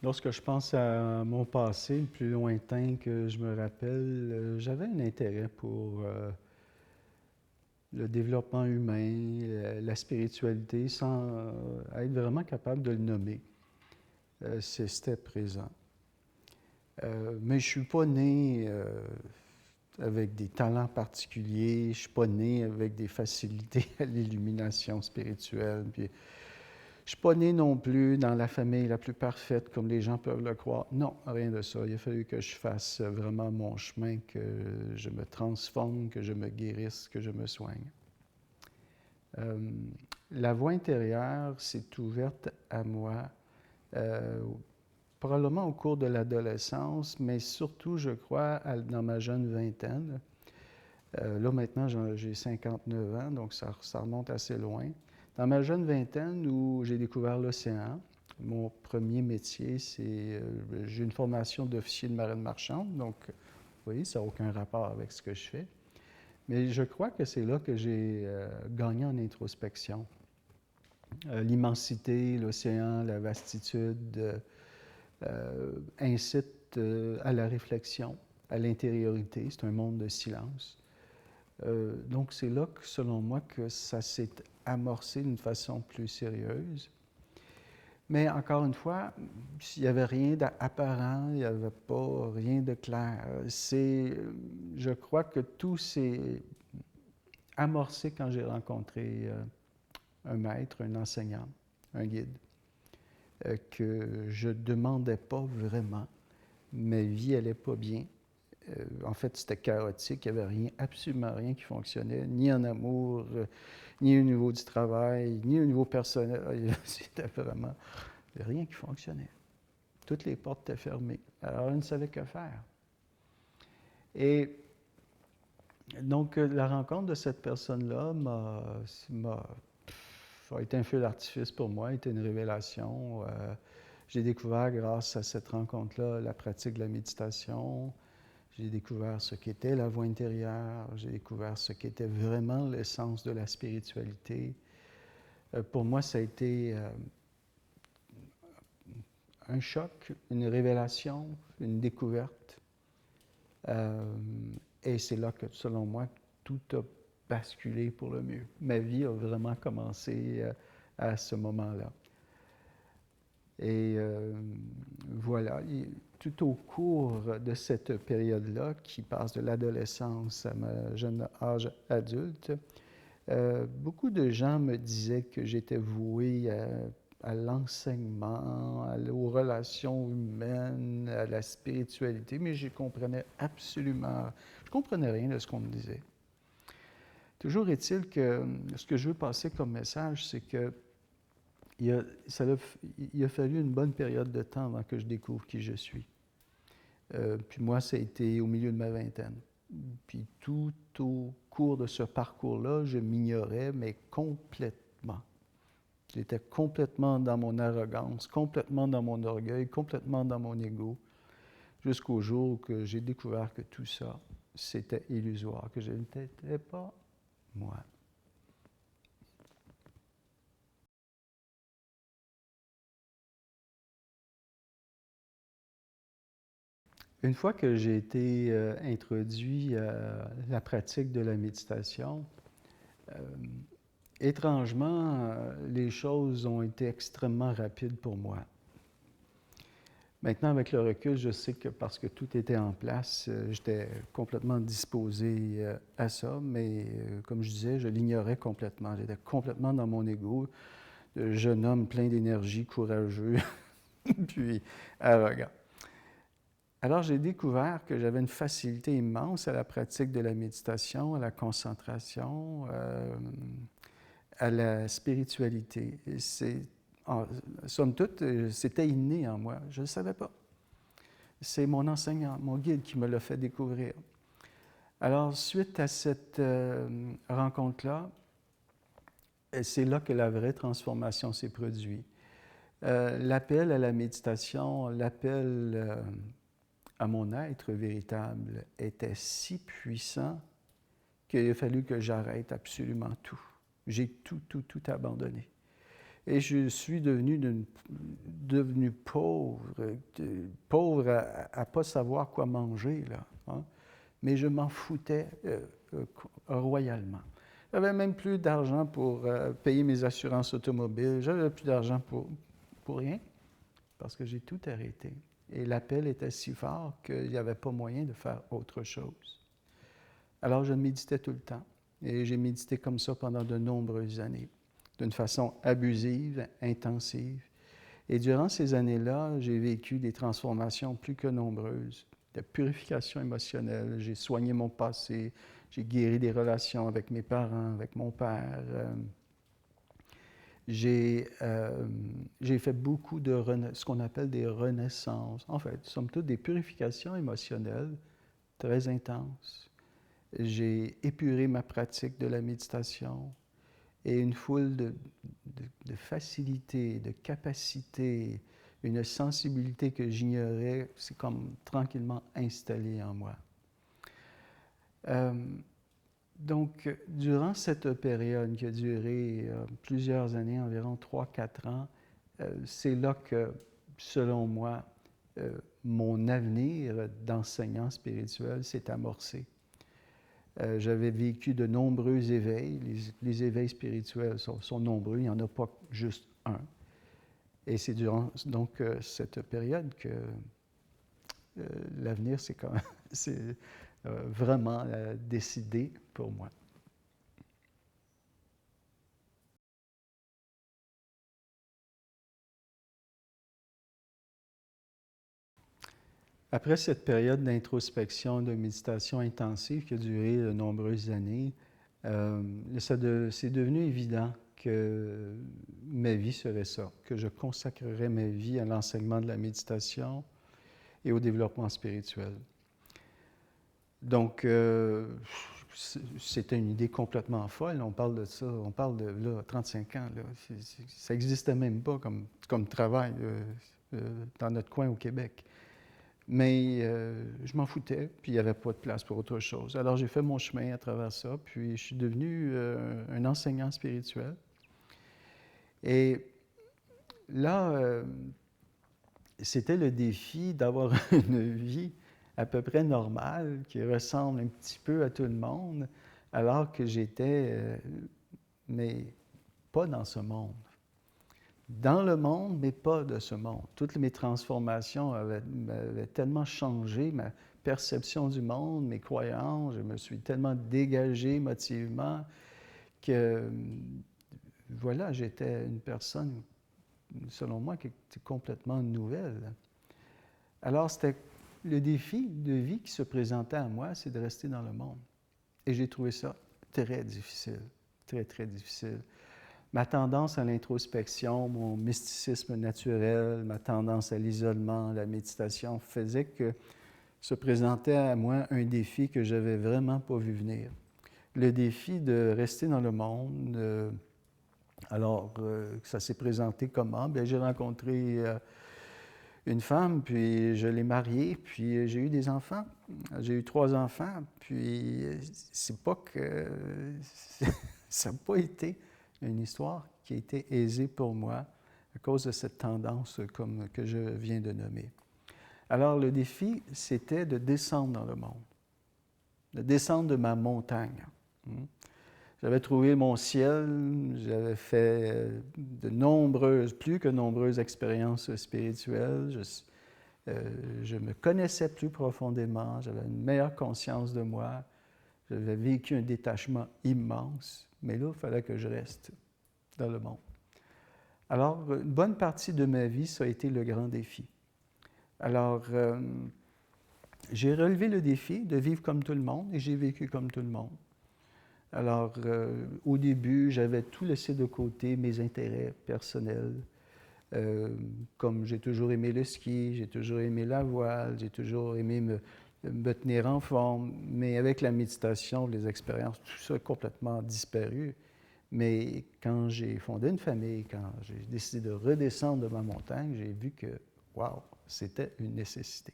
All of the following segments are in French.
Lorsque je pense à mon passé le plus lointain que je me rappelle, j'avais un intérêt pour le développement humain, la spiritualité, sans être vraiment capable de le nommer. C'était présent. Mais je ne suis pas né avec des talents particuliers, je ne suis pas né avec des facilités à l'illumination spirituelle. Puis, je ne suis pas né non plus dans la famille la plus parfaite, comme les gens peuvent le croire. Non, rien de ça. Il a fallu que je fasse vraiment mon chemin, que je me transforme, que je me guérisse, que je me soigne. Euh, la voie intérieure s'est ouverte à moi euh, probablement au cours de l'adolescence, mais surtout, je crois, dans ma jeune vingtaine. Là, maintenant, j'ai 59 ans, donc ça remonte assez loin. Dans ma jeune vingtaine, où j'ai découvert l'océan, mon premier métier, j'ai une formation d'officier de marine marchande, donc, vous voyez, ça n'a aucun rapport avec ce que je fais. Mais je crois que c'est là que j'ai gagné en introspection. L'immensité, l'océan, la vastitude incitent à la réflexion, à l'intériorité. C'est un monde de silence. Donc, c'est là, que, selon moi, que ça s'est amorcé d'une façon plus sérieuse. Mais encore une fois, il n'y avait rien d'apparent, il n'y avait pas rien de clair. Je crois que tout s'est amorcé quand j'ai rencontré un maître, un enseignant, un guide, que je ne demandais pas vraiment. Ma vie n'allait pas bien. En fait, c'était chaotique. Il n'y avait rien, absolument rien qui fonctionnait, ni en amour, ni au niveau du travail, ni au niveau personnel. C'était vraiment rien qui fonctionnait. Toutes les portes étaient fermées. Alors, je ne savais que faire. Et donc, la rencontre de cette personne-là a été un feu d'artifice pour moi, a été une révélation. J'ai découvert, grâce à cette rencontre-là, la pratique de la méditation. J'ai découvert ce qu'était la voie intérieure. J'ai découvert ce qu'était vraiment l'essence de la spiritualité. Pour moi, ça a été un choc, une révélation, une découverte. Euh, et c'est là que, selon moi, tout a basculé pour le mieux. Ma vie a vraiment commencé à ce moment-là. Et voilà, tout au cours de cette période-là, qui passe de l'adolescence à ma jeune âge adulte, beaucoup de gens me disaient que j'étais voué à l'enseignement, aux relations humaines, à la spiritualité, mais je comprenais rien de ce qu'on me disait. Toujours est-il que ce que je veux passer comme message, c'est que il a fallu une bonne période de temps avant que je découvre qui je suis. Puis moi, ça a été au milieu de ma vingtaine. Puis tout au cours de ce parcours-là, je m'ignorais, mais complètement. J'étais complètement dans mon arrogance, complètement dans mon orgueil, complètement dans mon ego, jusqu'au jour que j'ai découvert que tout ça, c'était illusoire, que je n'étais pas moi. Une fois que j'ai été introduit à la pratique de la méditation, euh, étrangement, les choses ont été extrêmement rapides pour moi. Maintenant, avec le recul, je sais que parce que tout était en place, j'étais complètement disposé à ça, mais comme je disais, je l'ignorais complètement. J'étais complètement dans mon ego, de jeune homme plein d'énergie, courageux, puis arrogant. Alors, j'ai découvert que j'avais une facilité immense à la pratique de la méditation, à la concentration, à la spiritualité. Et somme toute, c'était inné en moi. Je ne le savais pas. C'est mon enseignant, mon guide qui me l'a fait découvrir. Alors, suite à cette rencontre-là, c'est là que la vraie transformation s'est produite. L'appel à la méditation, l'appel à mon être véritable était si puissant qu'il a fallu que j'arrête absolument tout. J'ai tout abandonné. Et je suis devenu pauvre, pauvre à ne pas savoir quoi manger, là. Hein? Mais je m'en foutais royalement. J'avais même plus d'argent pour payer mes assurances automobiles. J'avais plus d'argent pour rien, parce que j'ai tout arrêté. Et l'appel était si fort qu'il n'y avait pas moyen de faire autre chose. Alors je méditais tout le temps. Et j'ai médité comme ça pendant de nombreuses années, d'une façon abusive, intensive. Et durant ces années-là, j'ai vécu des transformations plus que nombreuses, de purification émotionnelle. J'ai soigné mon passé, j'ai guéri des relations avec mes parents, avec mon père. J'ai fait beaucoup de ce qu'on appelle des renaissances. En fait, somme toute, des purifications émotionnelles très intenses. J'ai épuré ma pratique de la méditation et une foule de facilités, de capacités, une sensibilité que j'ignorais, c'est comme tranquillement installée en moi. Donc, durant cette période qui a duré plusieurs années, environ 3-4 ans, c'est là que, selon moi, mon avenir d'enseignant spirituel s'est amorcé. J'avais vécu de nombreux éveils. Les éveils spirituels sont nombreux, il n'y en a pas juste un. Et c'est durant donc cette période que l'avenir, c'est vraiment décidé pour moi. Après cette période d'introspection, de méditation intensive qui a duré de nombreuses années, c'est devenu évident que ma vie serait ça, que je consacrerais ma vie à l'enseignement de la méditation et au développement spirituel. Donc, c'était une idée complètement folle. On parle de ça, on parle de là, 35 ans. Là. Ça n'existait même pas comme travail dans notre coin au Québec. Mais je m'en foutais, puis il n'y avait pas de place pour autre chose. Alors j'ai fait mon chemin à travers ça, puis je suis devenu un enseignant spirituel. Et là, c'était le défi d'avoir une vie à peu près normale, qui ressemble un petit peu à tout le monde, alors que j'étais, mais pas dans ce monde. Dans le monde, mais pas de ce monde. Toutes mes transformations avaient tellement changé ma perception du monde, mes croyances. Je me suis tellement dégagé émotivement que, voilà, j'étais une personne, selon moi, qui était complètement nouvelle. Alors, c'était le défi de vie qui se présentait à moi, c'est de rester dans le monde. Et j'ai trouvé ça très difficile, très, très difficile. Ma tendance à l'introspection, mon mysticisme naturel, ma tendance à l'isolement, à la méditation, faisait que se présentait à moi un défi que je n'avais vraiment pas vu venir. Le défi de rester dans le monde. Alors, ça s'est présenté comment? Bien, j'ai rencontré une femme, puis je l'ai mariée, puis j'ai eu des enfants. J'ai eu 3 enfants, puis c'est pas que... ça n'a pas été une histoire qui a été aisée pour moi à cause de cette tendance que je viens de nommer. Alors, le défi, c'était de descendre dans le monde, de descendre de ma montagne. J'avais trouvé mon ciel, j'avais fait plus que nombreuses expériences spirituelles. Je me connaissais plus profondément, j'avais une meilleure conscience de moi, j'avais vécu un détachement immense, mais là, il fallait que je reste dans le monde. Alors, une bonne partie de ma vie, ça a été le grand défi. Alors, j'ai relevé le défi de vivre comme tout le monde et j'ai vécu comme tout le monde. Alors, au début, j'avais tout laissé de côté, mes intérêts personnels. Comme j'ai toujours aimé le ski, j'ai toujours aimé la voile, j'ai toujours aimé me tenir en forme. Mais avec la méditation, les expériences, tout ça a complètement disparu. Mais quand j'ai fondé une famille, quand j'ai décidé de redescendre de ma montagne, j'ai vu que, wow, c'était une nécessité.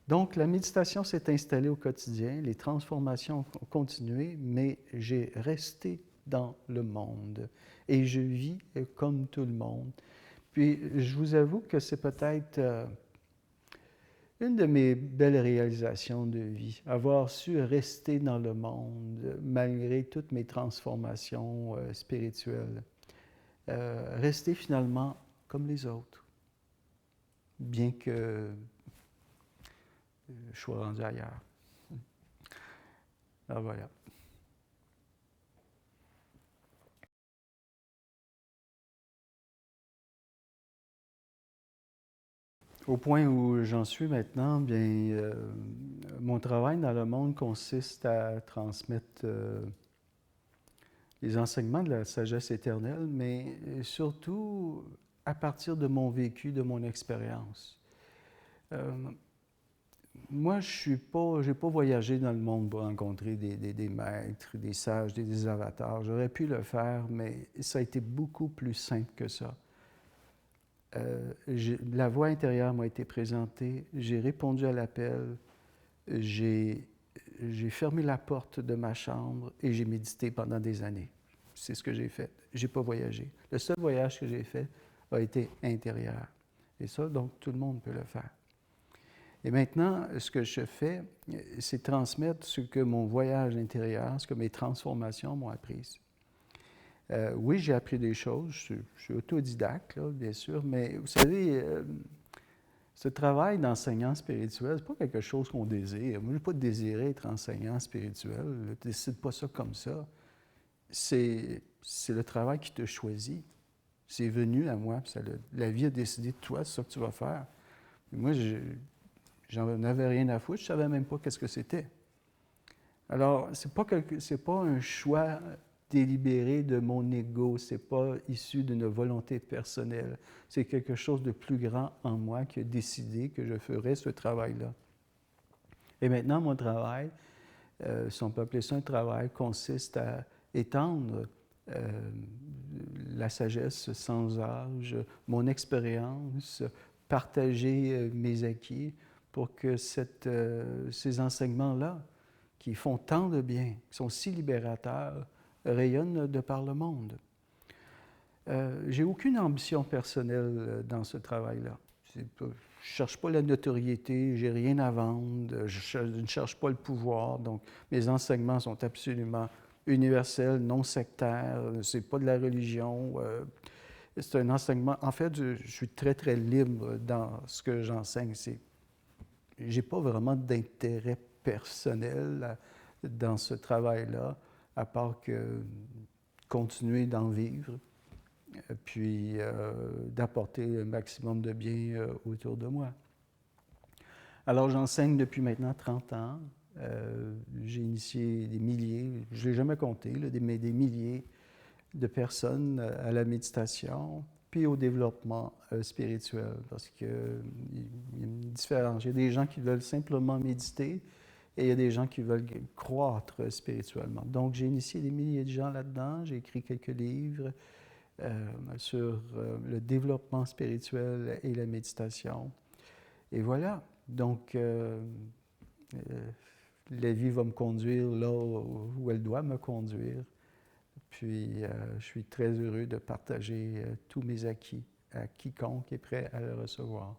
Donc, la méditation s'est installée au quotidien, les transformations ont continué, mais j'ai resté dans le monde. Et je vis comme tout le monde. Puis, je vous avoue que c'est peut-être une de mes belles réalisations de vie, avoir su rester dans le monde malgré toutes mes transformations spirituelles. Rester finalement comme les autres, bien que je sois rendu ailleurs. Alors voilà. Au point où j'en suis maintenant, bien, mon travail dans le monde consiste à transmettre les enseignements de la sagesse éternelle, mais surtout à partir de mon vécu, de mon expérience. Euh, Moi, j'ai pas voyagé dans le monde pour rencontrer des maîtres, des sages, des avatars. J'aurais pu le faire, mais ça a été beaucoup plus simple que ça. La voix intérieure m'a été présentée, j'ai répondu à l'appel, j'ai j'ai fermé la porte de ma chambre et j'ai médité pendant des années. C'est ce que j'ai fait. J'ai pas voyagé. Le seul voyage que j'ai fait a été intérieur. Et ça, donc, tout le monde peut le faire. Et maintenant, ce que je fais, c'est transmettre ce que mon voyage intérieur, ce que mes transformations m'ont appris. Oui, j'ai appris des choses, je suis autodidacte, là, bien sûr, mais vous savez, ce travail d'enseignant spirituel, c'est pas quelque chose qu'on désire. Moi, je n'ai pas désiré être enseignant spirituel. Je ne décide pas ça comme ça. C'est le travail qui te choisit. C'est venu à moi. La vie a décidé de toi, c'est ça que tu vas faire. Et moi, j'en avais rien à foutre. Je ne savais même pas qu'est-ce que c'était. Alors, c'est pas un choix délibéré de mon ego, c'est pas issu d'une volonté personnelle. C'est quelque chose de plus grand en moi qui a décidé que je ferais ce travail-là. Et maintenant, mon travail, si on peut appeler ça un travail, consiste à étendre la sagesse sans âge, mon expérience, partager mes acquis pour que ces enseignements-là, qui font tant de bien, qui sont si libérateurs, rayonnent de par le monde. J'ai aucune ambition personnelle dans ce travail-là. Je ne cherche pas la notoriété, j'ai rien à vendre, je ne cherche pas le pouvoir, donc mes enseignements sont absolument universels, non sectaires, c'est pas de la religion. C'est un enseignement. En fait, je suis très, très libre dans ce que j'enseigne. J'ai pas vraiment d'intérêt personnel dans ce travail-là, à part que continuer d'en vivre, puis d'apporter le maximum de bien autour de moi. Alors, j'enseigne depuis maintenant 30 ans. J'ai initié des milliers, je ne l'ai jamais compté, là, mais des milliers de personnes à la méditation, puis au développement spirituel, parce qu'il y a une différence. Il y a des gens qui veulent simplement méditer et il y a des gens qui veulent croître spirituellement. Donc, j'ai initié des milliers de gens là-dedans. J'ai écrit quelques livres sur le développement spirituel et la méditation. Et voilà. Donc, la vie va me conduire là où elle doit me conduire. Puis, je suis très heureux de partager tous mes acquis à quiconque est prêt à le recevoir.